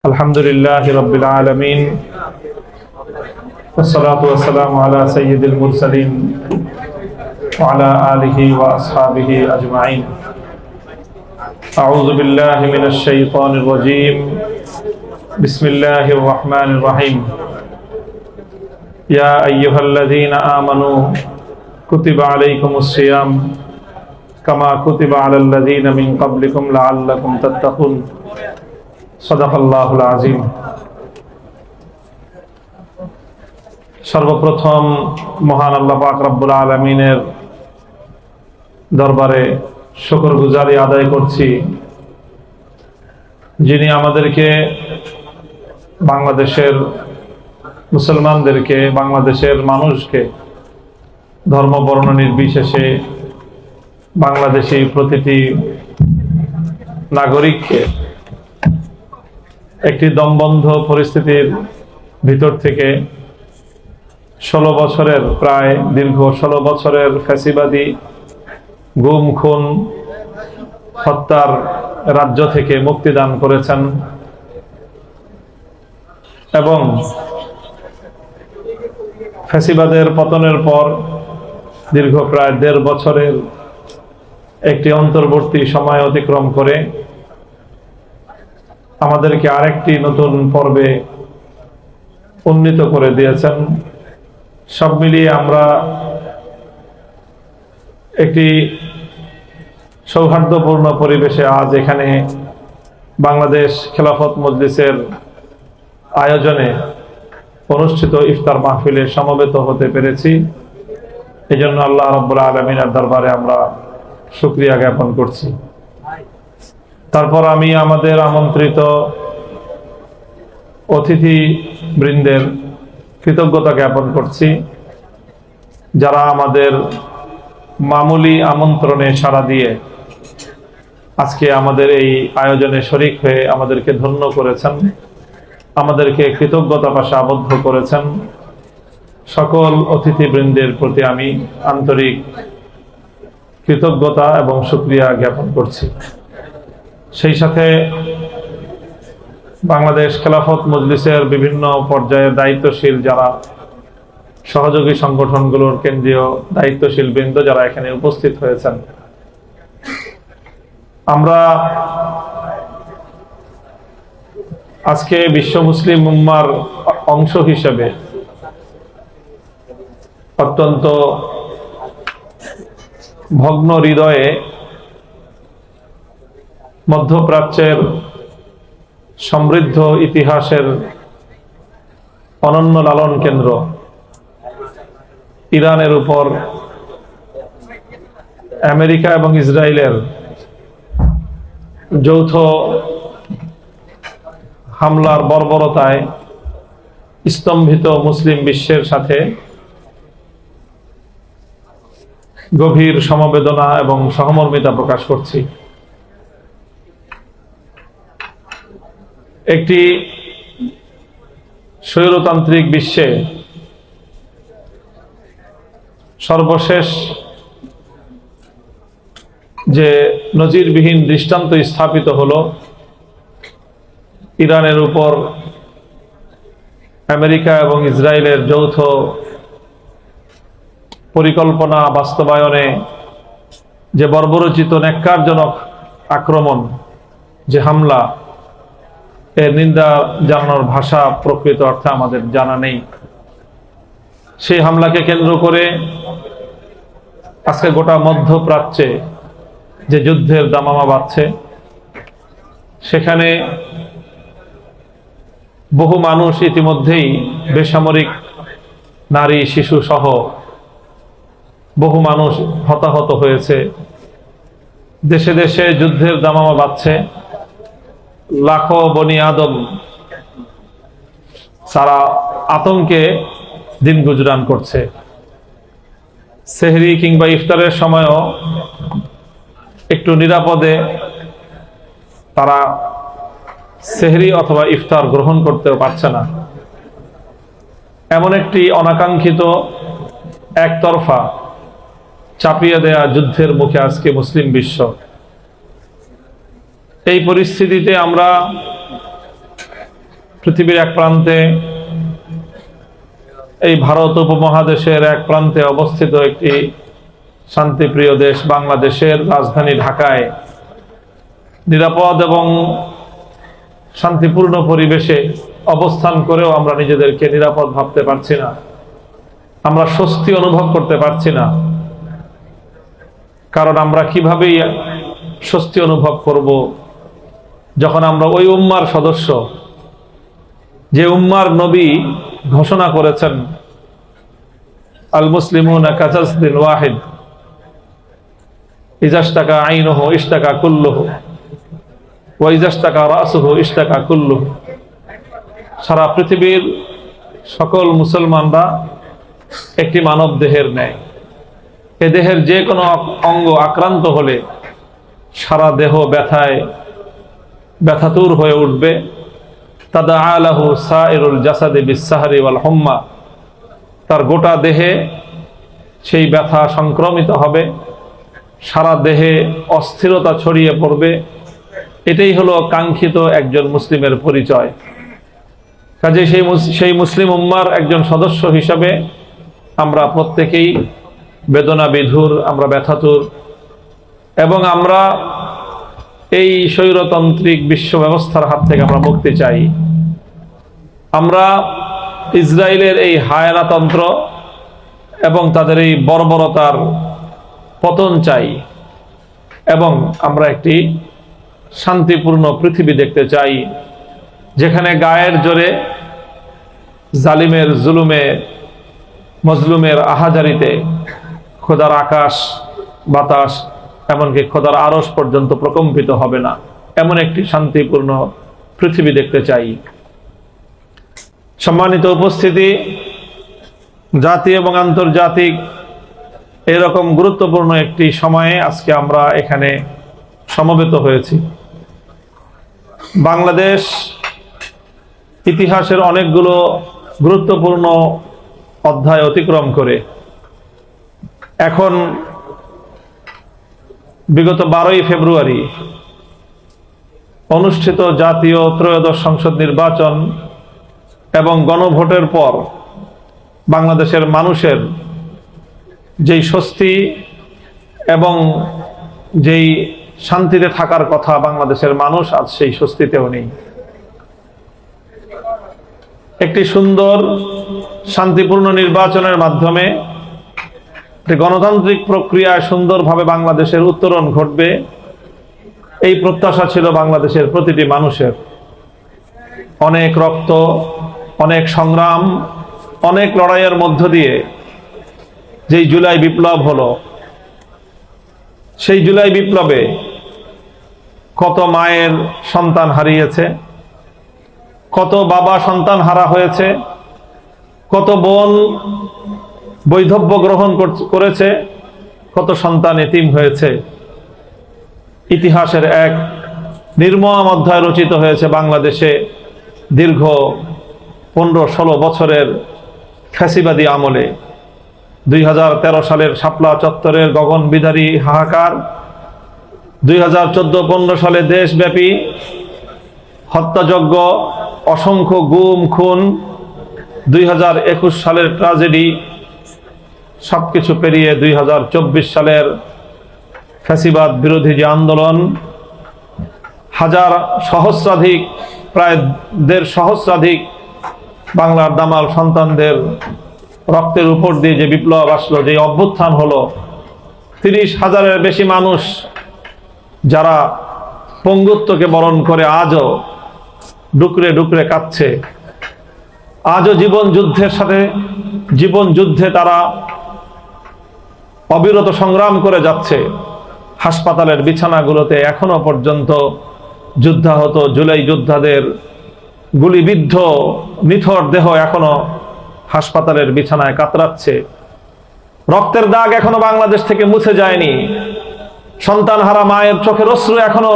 আলহামদুলিল্লাহ রাব্বিল আলামিন والصلاة والسلام على سيد المرسلين وعلى آله وأصحابه أجمعين أعوذ بالله من الشيطان الرجيم بسم الله الرحمن الرحيم يا أيها الذين آمنوا كتب عليكم الصيام كما كتب على الذين من قبلكم لعلكم تتقون সাদাকাল্লাহুল আযীম। সর্বপ্রথম মহান আল্লাহ পাক রব্বুল আলামিনের দরবারে শুকরগুজারি আদায় করছি, যিনি আমাদেরকে বাংলাদেশের মুসলমানদেরকে, বাংলাদেশের মানুষকে ধর্ম বর্ণ নির্বিশেষে বাংলাদেশী প্রতিটি নাগরিককে একটি দমবন্ধ পরিস্থিতির ভিতর থেকে 16 বছরের প্রায় দীর্ঘ 16 বছরের ফ্যাসিবাদী গুম খুন হত্যার রাজ্য থেকে মুক্তি দান করেছেন এবং ফ্যাসিবাদের পতনের পর দীর্ঘ প্রায় 1.5 বছরের একটি অন্তর্বর্তী সময় অতিক্রম করে আমাদেরকে আরেকটি নতুন পর্বে উন্নীত করে দিয়েছেন। সব মিলিয়ে আমরা একটি সৌহার্দ্যপূর্ণ পরিবেশে আজ এখানে বাংলাদেশ খেলাফত মজলিসের আয়োজনে অনুষ্ঠিত ইফতার মাহফিলে সমবেত হতে পেরেছি। এজন্য আল্লাহ রাব্বুল আলামিনের দরবারে আমরা শুকরিয়া জ্ঞাপন করছি। তারপর আমি আমাদের আমন্ত্রিত অতিথি বৃন্দের কৃতজ্ঞতা জ্ঞাপন করছি, যারা আমাদের মামুলি আমন্ত্রণে সাড়া দিয়ে আজকে আমাদের এই আয়োজনে শরীক হয়ে আমাদেরকে ধন্য করেছেন, আমাদেরকে কৃতজ্ঞতা পাশে আবদ্ধ করেছেন। সকল অতিথিবৃন্দের প্রতি আমি আন্তরিক কৃতজ্ঞতা এবং শুকরিয়া জ্ঞাপন করছি। সেই সাথে বাংলাদেশ খেলাফত মজলিসের বিভিন্ন পর্যায়ে দায়িত্বশীল যারা সহযোগী সংগঠনগুলোর কেন্দ্রীয় দায়িত্বশীল বৃন্দ যারা এখানে উপস্থিত হয়েছেন, আমরা আজকে বিশ্ব মুসলিম উম্মার অংশ হিসেবে অত্যন্ত ভগ্ন হৃদয়ে মধ্যপ্রাচ্যের সমৃদ্ধ ইতিহাসের অনন্য লালন কেন্দ্র ইরানের উপর আমেরিকা এবং ইসরায়েলের যৌথ হামলার বর্বরতায় স্তম্ভিত মুসলিম বিশ্বের সাথে গভীর সমবেদনা এবং সহমর্মিতা প্রকাশ করছি। একটি স্বৈরতান্ত্রিক বিশ্বে সর্বশেষ যে নজিরবিহীন দৃষ্টান্ত স্থাপিত হলো, ইরানের উপর আমেরিকা এবং ইসরায়েলের যৌথ পরিকল্পনা বাস্তবায়নে যে বর্বরোচিত ন্যাক্কারজনক আক্রমণ, যে হামলা, এর নিন্দা জানানোর ভাষা প্রকৃত অর্থে আমাদের জানা নেই। সেই হামলাকে কেন্দ্র করে আজকে গোটা মধ্যপ্রাচ্যে যে যুদ্ধের দামামা বাজছে, সেখানে বহু মানুষ ইতিমধ্যেই বেসামরিক নারী শিশু সহ বহু মানুষ হতাহত হয়েছে। দেশে দেশে যুদ্ধের দামামা বাজছে। লাখো বনি আদম সারা আতঙ্কে দিন গুজরান করছে। সেহরি কিংবা ইফতারের সময়ও একটু নিরাপদে তারা সেহরি অথবা ইফতার গ্রহণ করতেও পারছে না। এমন একটি অনাকাঙ্ক্ষিত একতরফা চাপিয়ে দেয়া যুদ্ধের মুখে আজকে মুসলিম বিশ্ব। এই পরিস্থিতিতে আমরা পৃথিবীর এক প্রান্তে, এই ভারত উপমহাদেশের এক প্রান্তে অবস্থিত একটি শান্তিপ্রিয় দেশ বাংলাদেশের রাজধানী ঢাকায় নিরাপদ এবং শান্তিপূর্ণ পরিবেশে অবস্থান করেও আমরা নিজেদেরকে নিরাপদ ভাবতে পারছি না, আমরা স্বস্তি অনুভব করতে পারছি না। কারণ আমরা কিভাবেই স্বস্তি অনুভব করব যখন আমরা ওই উম্মার সদস্য, যে উম্মার নবী ঘোষণা করেছেন আল মুসলিমুনা কাজাসদিন ওয়াহিদ ইজাশতাকা আইনুহু ইশতাকা কুল্লুহু ওয়া ইজাশতাকা রাসুহু ইশতাকা কুল্লুহু। সারা পৃথিবীর সকল মুসলমানরা একটি মানব দেহের ন্যায়। এ দেহের যে কোনো অঙ্গ আক্রান্ত হলে সারা দেহ ব্যথায় ব্যথাতুর হয়ে উঠবে। তাদাআ লাহু সাইরুল জাসাদি বিসসাহরি ওয়াল হুম্মা, তার গোটা দেহে সেই ব্যথা সংক্রমিত হবে, সারা দেহে অস্থিরতা ছড়িয়ে পড়বে। এটাই হলো কাঙ্ক্ষিত একজন মুসলিমের পরিচয়। কাজে সেই মুসলিম উম্মার একজন সদস্য হিসাবে আমরা প্রত্যেকেই বেদনা বিধুর, আমরা ব্যথাতুর, এবং আমরা এই স্বৈরতান্ত্রিক বিশ্ব ব্যবস্থার হাত থেকে আমরা মুক্তি চাই। আমরা ইসরায়েলের এই হায়নাতন্ত্র এবং তাদের এই বর্বরতার পতন চাই, এবং আমরা একটি শান্তিপূর্ণ পৃথিবী দেখতে চাই, যেখানে গায়ের জোরে জালিমের জুলুমে, মজলুমের আহাজারিতে খোদার আকাশ বাতাস এমনকি খোদার আরশ পর্যন্ত প্রকম্পিত হবে না, এমন একটি শান্তিপূর্ণ পৃথিবী দেখতে চাই। সম্মানিত উপস্থিতি, জাতীয় এবং আন্তর্জাতিক এরকম গুরুত্বপূর্ণ একটি সময়ে আজকে আমরা এখানে সমবেত হয়েছি। বাংলাদেশ ইতিহাসের অনেকগুলো গুরুত্বপূর্ণ অধ্যায় অতিক্রম করে এখন বিগত 12ই ফেব্রুয়ারি অনুষ্ঠিত জাতীয় ত্রয়োদশ সংসদ নির্বাচন এবং গণভোটের পর বাংলাদেশের মানুষের যেই স্বস্তি এবং যেই শান্তিতে থাকার কথা বাংলাদেশের মানুষ আজ সেই স্বস্তিতেও নেই। একটি সুন্দর শান্তিপূর্ণ নির্বাচনের মাধ্যমে গণতান্ত্রিক প্রক্রিয়ায় সুন্দরভাবে বাংলাদেশের উত্তরণ ঘটবে, এই প্রত্যাশা ছিল বাংলাদেশের প্রতিটি মানুষের। অনেক রক্ত, অনেক সংগ্রাম, অনেক লড়াইয়ের মধ্য দিয়ে যেই জুলাই বিপ্লব হলো, সেই জুলাই বিপ্লবে কত মায়ের সন্তান হারিয়েছে, কত বাবা সন্তান হারা হয়েছে, কত বোন বৈধব্য গ্রহণ করেছে, কত সন্তান এতিম হয়েছে। ইতিহাসের এক নির্মম অধ্যায় রচিত হয়েছে বাংলাদেশে দীর্ঘ 15-16 বছরের ফ্যাসিবাদী আমলে। 2013 সালের শাপলা চত্বরের গগনবিদারী হাহাকার, 2014-15 সালে দেশব্যাপী হত্যাযজ্ঞ, অসংখ্য গুম খুন, 2021 সালের ট্র্যাজেডি, সবকিছু পেরিয়ে 2024 সালের ফ্যাসিবাদ বিরোধী যে আন্দোলন, হাজার সহস্রাধিক, প্রায় 1.5 সহস্রাধিক বাংলার দামাল সন্তানদের রক্তের উপর দিয়ে যে বিপ্লব আসলো, যে অভ্যুত্থান হলো, 30,000-এর বেশি মানুষ যারা পঙ্গুত্বকে বরণ করে আজও ডুকরে ডুকরে কাঁদছে, আজও জীবন যুদ্ধে তারা অবিরত সংগ্রাম করে যাচ্ছে। হাসপাতালের বিছানাগুলোতে এখনো পর্যন্ত যুদ্ধাহত জুলাই যোদ্ধাদের গুলিবিদ্ধ নিথর দেহ এখনো হাসপাতালের বিছানায় কাতরাচ্ছে। রক্তের দাগ এখনো বাংলাদেশ থেকে মুছে যায়নি। সন্তান হারা মায়ের চোখের অশ্রু এখনো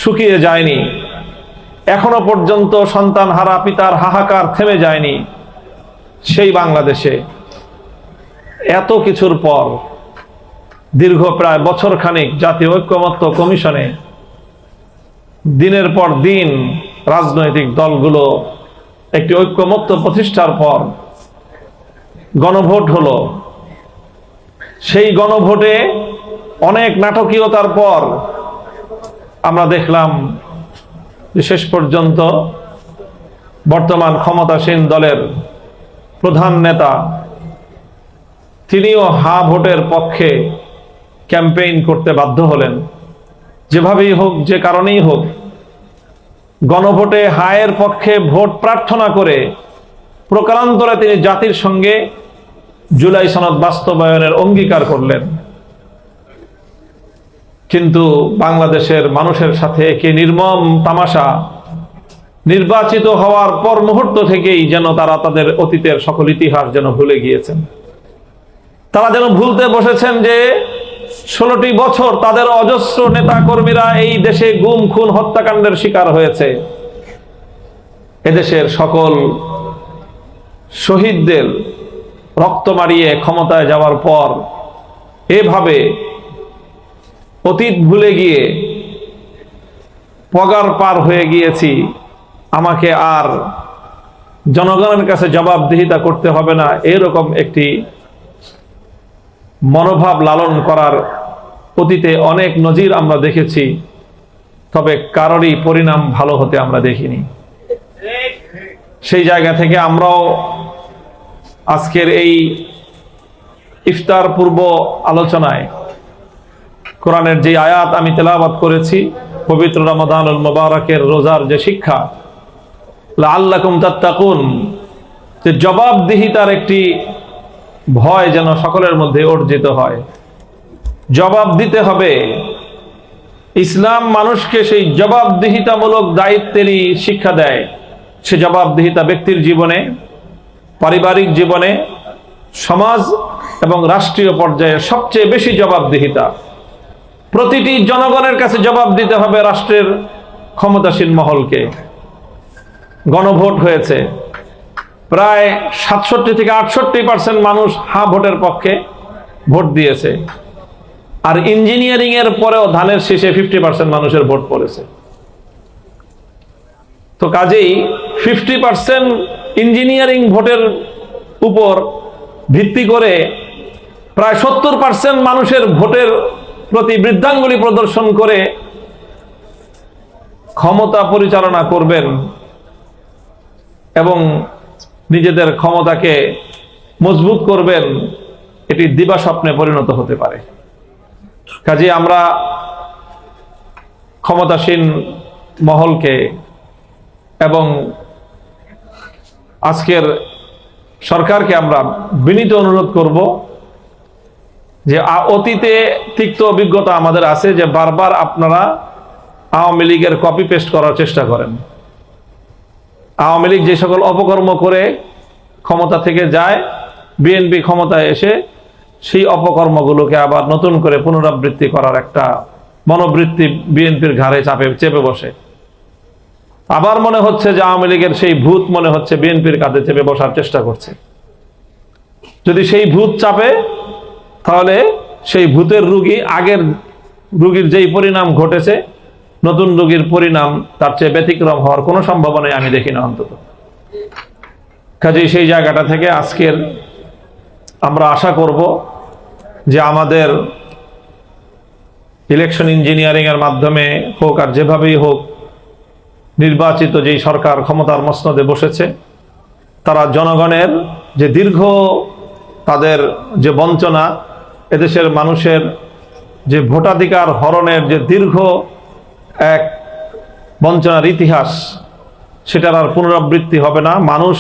শুকিয়ে যায়নি। এখনো পর্যন্ত সন্তান হারা পিতার হাহাকার থেমে যায়নি। সেই বাংলাদেশে এত কিছুর পর দীর্ঘ প্রায় বছরখানেক জাতীয় ঐক্যমত্য কমিশনে দিনের পর দিন রাজনৈতিক দলগুলো একটি ঐক্যমত্য প্রতিষ্ঠার পর গণভোট হলো। সেই গণভোটে অনেক নাটকীয়তার পর আমরা দেখলাম যে শেষ পর্যন্ত বর্তমান ক্ষমতাসীন দলের প্রধান নেতা তিনিও হা ভোটের পক্ষে ক্যাম্পেইন করতে বাধ্য হলেন। যেভাবেই হোক, যে কারণেই হোক, গণভোটে হায়ের পক্ষে ভোট প্রার্থনা করে প্রকারান্তরে তিনি জাতির সঙ্গে জুলাই সনদ বাস্তবায়নের অঙ্গীকার করলেন। কিন্তু বাংলাদেশের মানুষের সাথে কি নির্মম তামাশা! নির্বাচিত হওয়ার পর মুহূর্ত থেকেই যেন তারা তাদের অতীতের সকল ইতিহাস যেন ভুলে গিয়েছেন। তারা যেন ভুলতে বসেছেন যে 16টি বছর তাদের অজস্র নেতা কর্মীরা এই দেশে গুম খুন হত্যাকাণ্ডের শিকার হয়েছে। এদেশের সকল শহীদদের রক্ত মারিয়ে ক্ষমতায় যাওয়ার পর এভাবে অতীত ভুলে গিয়ে পগার পার হয়ে গিয়েছি, আমাকে আর জনগণের কাছে জবাবদিহিতা করতে হবে না, এরকম একটি মনোভাব লালন করার অতীতে অনেক নজির আমরা দেখেছি। তবে কারোরই পরিণাম ভালো হতে আমরা দেখিনি। সেই জায়গা থেকে আমরাও আজকের এই ইফতার পূর্ব আলোচনায় কোরআনের যে আয়াত আমি তেলাওয়াত করেছি, পবিত্র রমাদানুল মুবারকের রোজার যে শিক্ষা, লাআল্লাকুম তাত্তাকুন, যে জবাবদিহিতার একটি ভয় যেন সকলের মধ্যে অর্জিত হয়। জবাব দিতে হবে। ইসলাম মানুষকে সেই জবাবদিহিতামূলক দায়িত্বেরই শিক্ষা দেয়। সে জবাবদিহিতা ব্যক্তির জীবনে, পারিবারিক জীবনে, সমাজ এবং রাষ্ট্রীয় পর্যায়ে সবচেয়ে বেশি জবাবদিহিতা। প্রতিটি জনগণের কাছে জবাব দিতে হবে রাষ্ট্রের ক্ষমতাসীন মহলকে। গণভোট হয়েছে, প্রায় 67 থেকে 68% মানুষ হা ভোটের পক্ষে ভোট দিয়েছে। আর ইঞ্জিনিয়ারিং এর পরেও ধানের শীষে 50% মানুষের ভোট পড়েছে। তো কাজেই 50% ইঞ্জিনিয়ারিং ভোটের উপর ভিত্তি করে প্রায় 70% মানুষের ভোটের প্রতি বৃদ্ধাঙ্গুলি প্রদর্শন করে ক্ষমতা পরিচালনা করবেন এবং নিজেদের ক্ষমতাকে মজবুত করবেন, এটি দিবা স্বপ্নে পরিণত হতে পারে। কাজে আমরা ক্ষমতাসীন মহলকে এবং আজকের সরকারকে আমরা বিনীত অনুরোধ করব যে অতীতে তিক্ত অভিজ্ঞতা আমাদের আছে যে বারবার আপনারা আওয়ামী লীগের কপি পেস্ট করার চেষ্টা করেন। আওয়ামী লীগ যে সকল অপকর্ম করে ক্ষমতা থেকে যায়, বিএনপি ক্ষমতায় এসে সেই অপকর্মগুলোকে আবার নতুন করে পুনরাবৃত্তি করার একটা মনোবৃত্তি বিএনপির ঘাড়ে চেপে বসে। আবার মনে হচ্ছে যে আওয়ামী লীগের সেই ভূত মনে হচ্ছে বিএনপির কাঁধে চেপে বসার চেষ্টা করছে। যদি সেই ভূত চাপে, তাহলে সেই ভূতের রোগী আগের রোগীর যেই পরিণাম ঘটেছে, নতুন রোগীর পরিণাম তার চেয়ে ব্যতিক্রম হওয়ার কোনো সম্ভাবনাই আমি দেখি না অন্তত। কাজেই সেই জায়গাটা থেকে আজকের আমরা আশা করব যে আমাদের ইলেকশন ইঞ্জিনিয়ারিং এর মাধ্যমে হোক আর যেভাবেই হোক, নির্বাচিত যেই সরকার ক্ষমতার মসনদে বসেছে, তারা জনগণের যে দীর্ঘ তাদের যে বঞ্চনা, এদেশের মানুষের যে ভোটাধিকার হরণের যে দীর্ঘ এক বঞ্চনার ইতিহাস, সেটার আর পুনরাবৃত্তি হবে না। মানুষ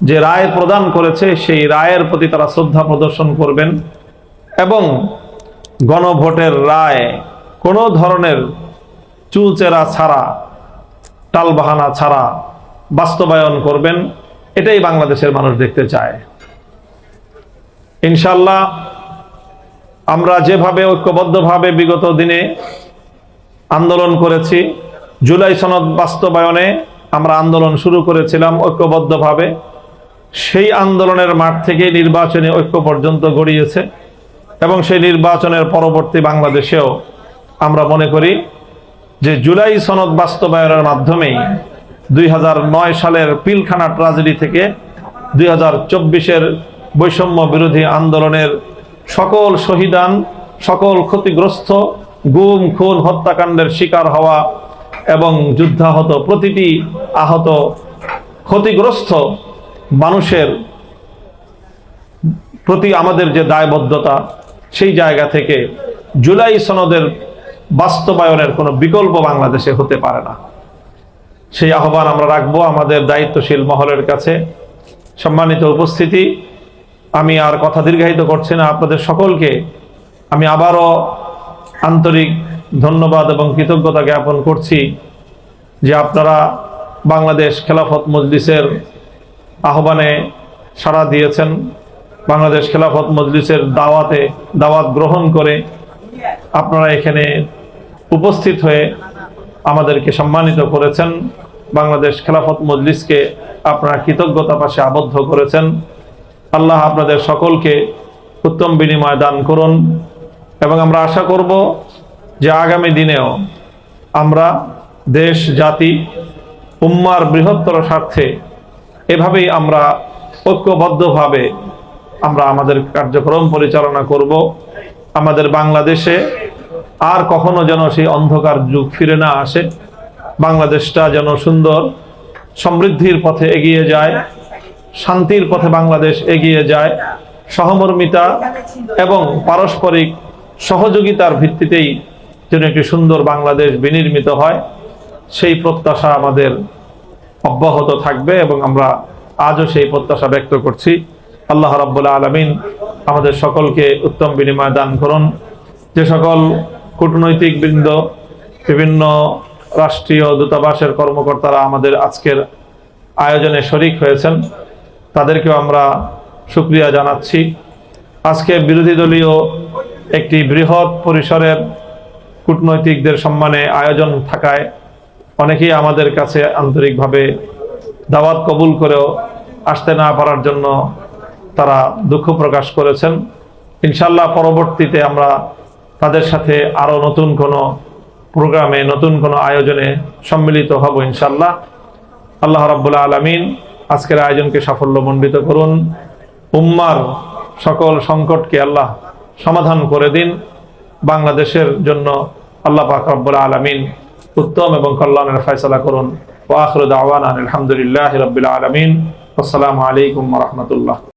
যে রায় প্রদান করেছে সেই রায়ের প্রতি তারা শ্রদ্ধা প্রদর্শন করবেন এবং গণভোটের রায় কোনো ধরনের চুলচেরা ছাড়া, টালবাহানা ছাড়া বাস্তবায়ন করবেন। এটাই বাংলাদেশের মানুষ দেখতে চায়। ইনশাআল্লাহ আমরা যেভাবে ঐক্যবদ্ধভাবে বিগত দিনে আন্দোলন করেছি, জুলাই সনদ বাস্তবায়নে আমরা আন্দোলন শুরু করেছিলাম ঐক্যবদ্ধভাবে, সেই আন্দোলনের মাঠ থেকে নির্বাচনী ঐক্য পর্যন্ত গড়িয়েছে এবং সেই নির্বাচনের পরবর্তী বাংলাদেশেও আমরা মনে করি যে জুলাই সনদ বাস্তবায়নের মাধ্যমেই 2009 সালের পিলখানা ট্র্যাজেডি থেকে 2024-এর বৈষম্য বিরোধী আন্দোলনের সকল শহীদান, সকল ক্ষতিগ্রস্ত, গুম খুন হত্যাকাণ্ডের শিকার হওয়া এবং যুদ্ধাহত প্রতিটি আহত ক্ষতিগ্রস্ত মানুষের প্রতি আমাদের যে দায়বদ্ধতা, সেই জায়গা থেকে জুলাই সনদের বাস্তবায়নের কোনো বিকল্প বাংলাদেশে হতে পারে না। সেই আহ্বান আমরা রাখবো আমাদের দায়িত্বশীল মহলের কাছে। সম্মানিত উপস্থিতি, আমি আর কথা দীর্ঘায়িত করছি না। আপনাদের সকলকে আমি আবারও আন্তরিক ধন্যবাদ এবং কৃতজ্ঞতা জ্ঞাপন করছি যে আপনারা বাংলাদেশ খেলাফত মজলিসের আহ্বানে সাড়া দিয়েছেন, বাংলাদেশ খেলাফত মজলিসের দাওয়াত গ্রহণ করে আপনারা এখানে উপস্থিত হয়ে আমাদেরকে সম্মানিত করেছেন। বাংলাদেশ খেলাফত মজলিসকে আপনারা কৃতজ্ঞতা পাশে আবদ্ধ করেছেন। আল্লাহ আপনাদের সকলকে উত্তম বিনিময় দান করুন এবং আমরা আশা করব যে আগামী দিনেও আমরা দেশ, জাতি, উম্মার বৃহত্তর স্বার্থে এভাবেই আমরা ঐক্যবদ্ধভাবে আমরা আমাদের কার্যক্রম পরিচালনা করব। আমাদের বাংলাদেশে আর কখনো যেন সেই অন্ধকার যুগ ফিরে না আসে। বাংলাদেশটা যেন সুন্দর সমৃদ্ধির পথে এগিয়ে যায়, শান্তির পথে বাংলাদেশ এগিয়ে যায়, সহমর্মিতা এবং পারস্পরিক সহযোগিতার ভিত্তিতেই যেন একটি সুন্দর বাংলাদেশ বিনির্মিত হয়, সেই প্রত্যাশা আমাদের অব্যাহত থাকবে এবং আমরা আজও সেই প্রত্যাশা ব্যক্ত করছি। আল্লাহ রাব্বুল আলামিন আমাদের সকলকে উত্তম বিনিময় দান করুন। যে সকল কূটনৈতিক বৃন্দ, বিভিন্ন রাষ্ট্রীয় দূতাবাসের কর্মকর্তারা আমাদের আজকের আয়োজনে শরিক হয়েছেন, তাদেরকেও আমরা শুকরিয়া জানাচ্ছি। আজকে বিরোধী দলীয় একটি বৃহৎ পরিসরের কূটনৈতিকদের সম্মানে আয়োজন থাকায় অনেকেই আমাদের কাছে আন্তরিকভাবে দাওয়াত কবুল করেও আসতে না পারার জন্য তারা দুঃখ প্রকাশ করেছেন। ইনশাআল্লাহ পরবর্তীতে আমরা তাদের সাথে আরো নতুন কোনো প্রোগ্রামে, নতুন কোনো আয়োজনে সম্মিলিত হব ইনশাআল্লাহ। আল্লাহ রাব্বুল আলামিন আজকের আয়োজনকে সাফল্যমণ্ডিত করুন। উম্মার সকল সংকটকে আল্লাহ সমাধান করে দিন। বাংলাদেশের জন্য আল্লাহ পাক রব্বুল আলামিন উত্তম এবং কল্যাণের ফয়সালা করুন। ওয়া আখিরু দাওয়ানা আলহামদুলিল্লাহি রাব্বিল আলামিন। আসসালামু আলাইকুম ওয়া রাহমাতুল্লাহ।